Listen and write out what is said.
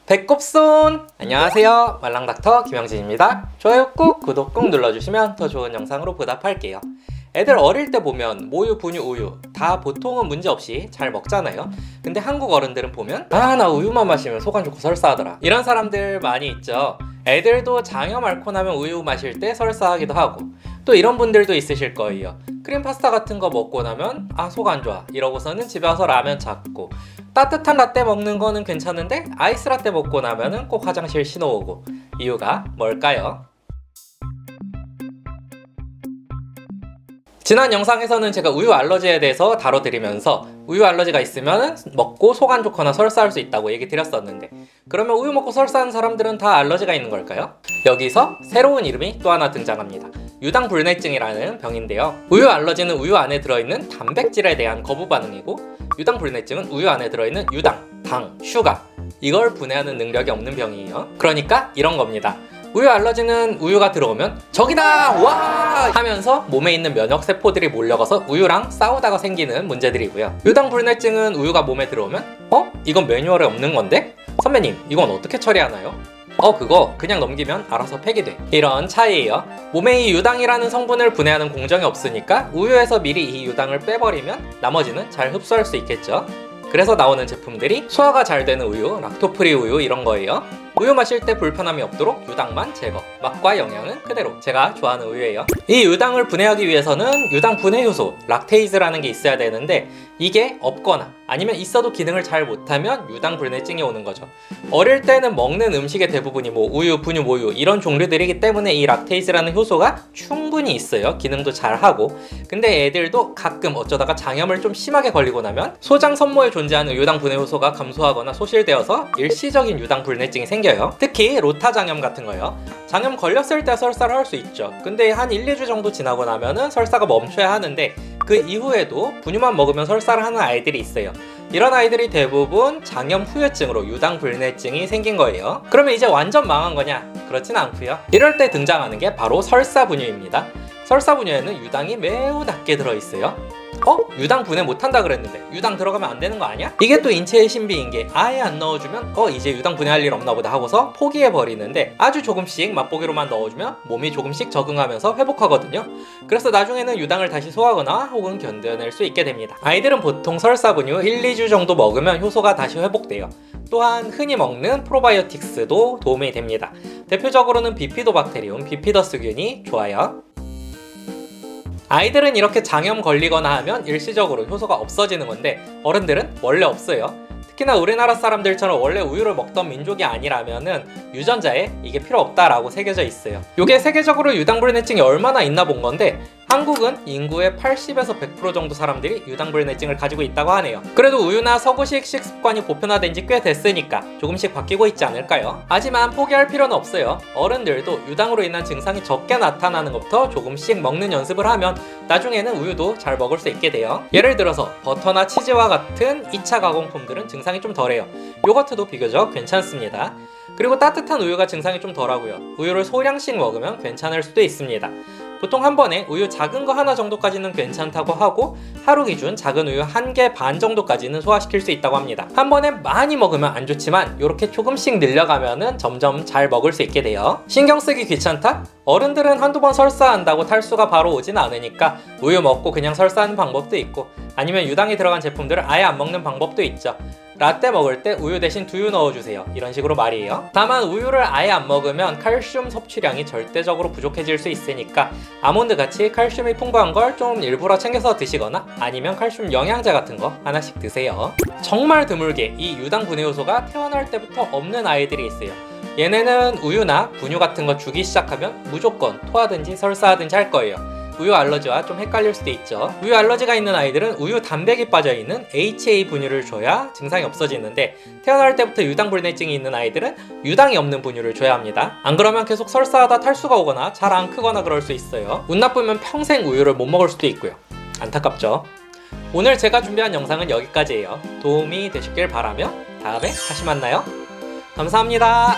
배꼽손! 안녕하세요, 말랑닥터 김영진입니다. 좋아요 꾹, 구독 꾹 눌러주시면 더 좋은 영상으로 보답할게요. 애들 어릴 때 보면 모유, 분유, 우유 다 보통은 문제없이 잘 먹잖아요. 근데 한국 어른들은 보면 나 우유만 마시면 속 안 좋고 설사하더라, 이런 사람들 많이 있죠. 애들도 장염 앓고 나면 우유 마실 때 설사하기도 하고, 또 이런 분들도 있으실 거예요. 크림 파스타 같은 거 먹고 나면 속 안 좋아 이러고서는 집에 와서 라면 찾고, 따뜻한 라떼 먹는 거는 괜찮은데 아이스 라떼 먹고 나면은 꼭 화장실 신호오고. 이유가 뭘까요? 지난 영상에서는 제가 우유 알러지에 대해서 다뤄드리면서 우유 알러지가 있으면 먹고 속 안 좋거나 설사할 수 있다고 얘기 드렸었는데, 그러면 우유 먹고 설사하는 사람들은 다 알러지가 있는 걸까요? 여기서 새로운 이름이 또 하나 등장합니다. 유당불내증이라는 병인데요. 우유 알러지는 우유 안에 들어있는 단백질에 대한 거부 반응이고, 유당불내증은 우유 안에 들어있는 유당, 당, 슈가, 이걸 분해하는 능력이 없는 병이에요. 그러니까 이런 겁니다. 우유 알러지는 우유가 들어오면 저기다! 와! 하면서 몸에 있는 면역세포들이 몰려가서 우유랑 싸우다가 생기는 문제들이고요. 유당불내증은 우유가 몸에 들어오면 이건 매뉴얼에 없는 건데? 선배님, 이건 어떻게 처리하나요? 그거 그냥 넘기면 알아서 폐기돼. 이런 차이예요. 몸에 이 유당이라는 성분을 분해하는 공정이 없으니까 우유에서 미리 이 유당을 빼버리면 나머지는 잘 흡수할 수 있겠죠. 그래서 나오는 제품들이 소화가 잘 되는 우유, 락토프리 우유 이런 거예요. 우유 마실 때 불편함이 없도록 유당만 제거, 맛과 영양은 그대로. 제가 좋아하는 우유예요. 이 유당을 분해하기 위해서는 유당 분해 효소, 락테이즈라는 게 있어야 되는데, 이게 없거나 아니면 있어도 기능을 잘 못하면 유당 불내증이 오는 거죠. 어릴 때는 먹는 음식의 대부분이 우유, 분유, 모유 이런 종류들이기 때문에 이 락테이즈라는 효소가 충분히 있어요. 기능도 잘하고. 근데 애들도 가끔 어쩌다가 장염을 좀 심하게 걸리고 나면 소장 섬모에 존재하는 유당 분해 효소가 감소하거나 소실되어서 일시적인 유당 불내증이 생겨요. 특히 로타 장염 같은 거요. 장염 걸렸을 때 설사를 할 수 있죠. 근데 한 1, 2주 정도 지나고 나면은 설사가 멈춰야 하는데, 그 이후에도 분유만 먹으면 설사를 하는 아이들이 있어요. 이런 아이들이 대부분 장염 후유증으로 유당불내증이 생긴 거예요. 그러면 이제 완전 망한 거냐? 그렇진 않고요. 이럴 때 등장하는 게 바로 설사분유입니다. 설사분유에는 유당이 매우 낮게 들어있어요. 유당 분해 못한다 그랬는데 유당 들어가면 안 되는 거 아니야? 이게 또 인체의 신비인 게, 아예 안 넣어주면 이제 유당 분해할 일 없나 보다 하고서 포기해버리는데, 아주 조금씩 맛보기로만 넣어주면 몸이 조금씩 적응하면서 회복하거든요. 그래서 나중에는 유당을 다시 소화하거나 혹은 견뎌낼 수 있게 됩니다. 아이들은 보통 설사분유 1, 2주 정도 먹으면 효소가 다시 회복돼요. 또한 흔히 먹는 프로바이오틱스도 도움이 됩니다. 대표적으로는 비피도박테리움, 비피더스균이 좋아요. 아이들은 이렇게 장염 걸리거나 하면 일시적으로 효소가 없어지는 건데, 어른들은 원래 없어요. 특히나 우리나라 사람들처럼 원래 우유를 먹던 민족이 아니라면은 유전자에 이게 필요 없다라고 새겨져 있어요. 이게 세계적으로 유당불내증이 얼마나 있나 본 건데, 한국은 인구의 80에서 100% 정도 사람들이 유당불내증을 가지고 있다고 하네요. 그래도 우유나 서구식 식습관이 보편화된 지 꽤 됐으니까 조금씩 바뀌고 있지 않을까요? 하지만 포기할 필요는 없어요. 어른들도 유당으로 인한 증상이 적게 나타나는 것부터 조금씩 먹는 연습을 하면 나중에는 우유도 잘 먹을 수 있게 돼요. 예를 들어서 버터나 치즈와 같은 2차 가공품들은 증상이 좀 덜해요. 요거트도 비교적 괜찮습니다. 그리고 따뜻한 우유가 증상이 좀 덜하고요. 우유를 소량씩 먹으면 괜찮을 수도 있습니다. 보통 한 번에 우유 작은 거 하나 정도까지는 괜찮다고 하고, 하루 기준 작은 우유 1개 반 정도까지는 소화시킬 수 있다고 합니다. 한 번에 많이 먹으면 안 좋지만 이렇게 조금씩 늘려가면은 점점 잘 먹을 수 있게 돼요. 신경 쓰기 귀찮다? 어른들은 한두 번 설사한다고 탈수가 바로 오진 않으니까 우유 먹고 그냥 설사하는 방법도 있고, 아니면 유당이 들어간 제품들을 아예 안 먹는 방법도 있죠. 라떼 먹을 때 우유 대신 두유 넣어주세요, 이런 식으로 말이에요. 다만 우유를 아예 안 먹으면 칼슘 섭취량이 절대적으로 부족해질 수 있으니까 아몬드같이 칼슘이 풍부한 걸 좀 일부러 챙겨서 드시거나, 아니면 칼슘 영양제 같은 거 하나씩 드세요. 정말 드물게 이 유당 분해 요소가 태어날 때부터 없는 아이들이 있어요. 얘네는 우유나 분유 같은 거 주기 시작하면 무조건 토하든지 설사하든지 할 거예요. 우유 알러지와 좀 헷갈릴 수도 있죠. 우유 알러지가 있는 아이들은 우유 단백이 빠져있는 HA 분유를 줘야 증상이 없어지는데, 태어날 때부터 유당불내증이 있는 아이들은 유당이 없는 분유를 줘야 합니다. 안 그러면 계속 설사하다 탈수가 오거나 잘 안 크거나 그럴 수 있어요. 운 나쁘면 평생 우유를 못 먹을 수도 있고요. 안타깝죠. 오늘 제가 준비한 영상은 여기까지예요. 도움이 되셨길 바라며 다음에 다시 만나요. 감사합니다.